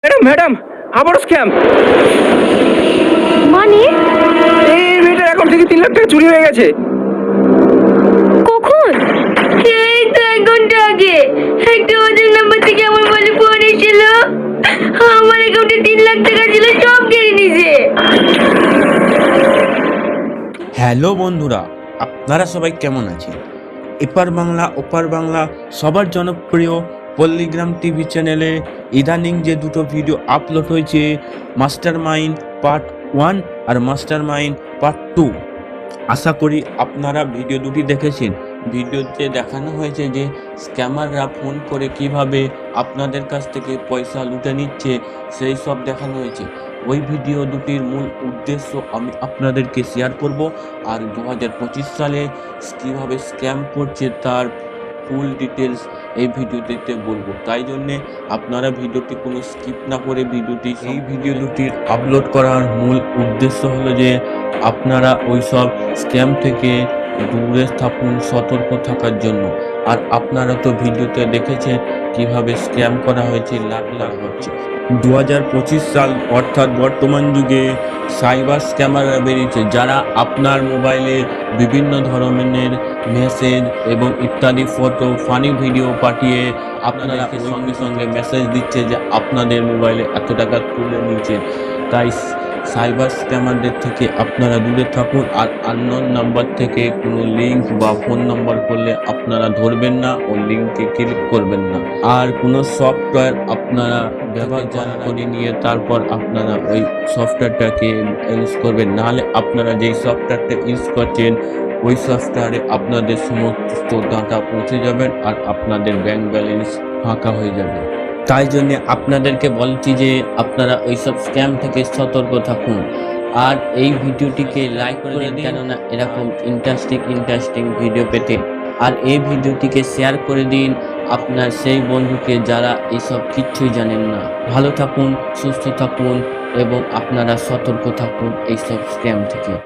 Madam madam আবারও scam. মানে এই মেয়েটার অ্যাকাউন্ট থেকে 3 লাখ টাকা চুরি হয়ে গেছে। কখন? এই তো 1 ঘন্টা আগে একটা ওদের নাম্বার থেকে আমার মোবাইলে ফোন এসেছিল। আমার অ্যাকাউন্টে 3 লাখ টাকা ছিল, সব কেড়ে নিছে। হ্যালো বন্ধুরা, আপনারা সবাই কেমন আছেন? এপার বাংলা ওপার বাংলা সবার জনপ্রিয় পল্লীগ্রাম টিভি চ্যানেলে ইদানিং যে দুটো ভিডিও আপলোড হয়েছে, মাস্টার মাইন্ড পার্ট 1 আর মাস্টার মাইন্ড পার্ট 2, আশা করি আপনারা ভিডিও দুটি দেখেছেন। ভিডিওতে দেখানো হয়েছে যে স্ক্যামাররা ফোন করে কিভাবে আপনাদের কাছ থেকে পয়সা লুটে নিচ্ছে, সেই সব দেখানো হয়েছে। ওই ভিডিও দুটির মূল উদ্দেশ্য আমি আপনাদেরকে শেয়ার করব, আর 2025 সালে কীভাবে স্ক্যাম করছে তার ফুল ডিটেলস এই ভিডিওটিতে বলবো। তাই জন্যে আপনারা ভিডিওটি কোনো স্কিপ না করে এই ভিডিও দুটির আপলোড করার মূল উদ্দেশ্য হলো যে আপনারা ওই সব স্ক্যাম থেকে দূরে থাকুন, সতর্ক থাকার জন্য। আর আপনারা তো ভিডিওতে দেখেছেন কিভাবে স্ক্যাম করা হয়েছে, লাখ লাখ হচ্ছে। 2025 সাল অর্থাৎ বর্তমান যুগে সাইবার স্ক্যামাররা বেরিয়েছে, যারা আপনার মোবাইলে বিভিন্ন ধরনের মেসেজ এবং ইত্যাদি ফটো, ফানি ভিডিও পাঠিয়ে আপনারা সঙ্গে সঙ্গে মেসেজ দিচ্ছে যে আপনাদের মোবাইলে এত টাকা তুলে নিচ্ছে। তাই সাইবার স্ক্যামারদের থেকে আপনারা দূরে থাকুন। আর আননোন নাম্বার থেকে কোনো লিঙ্ক বা ফোন নাম্বার করলে আপনারা ধরবেন না ও লিঙ্কে ক্লিক করবেন না। আর কোনো সফটওয়্যার আপনারা ব্যবহার করে নিয়ে তারপর আপনারা ওই সফটওয়্যারটাকে ইউজ করবেন, নাহলে আপনারা যেই সফটওয়্যারটা ইউজ করছেন ওই সফটওয়্যারে আপনাদের সমস্ত ডাটা পৌঁছে যাবেন আর আপনাদের ব্যাংক ব্যালেন্স ফাঁকা হয়ে যাবে। তাই জন্য আপনাদেরকে বলছি যে আপনারা ওইসব স্ক্যাম থেকে সতর্ক থাকুন। আর এই ভিডিওটিকে লাইক করে দিন, কেননা এরকম ইন্টারেস্টিং ভিডিও পেতে। আর এই ভিডিওটিকে শেয়ার করে দিন আপনার সেই বন্ধুকে যারা এইসব কিচ্ছুই জানেন না। ভালো থাকুন, সুস্থ থাকুন এবং আপনারা সতর্ক থাকুন এইসব স্ক্যাম থেকে।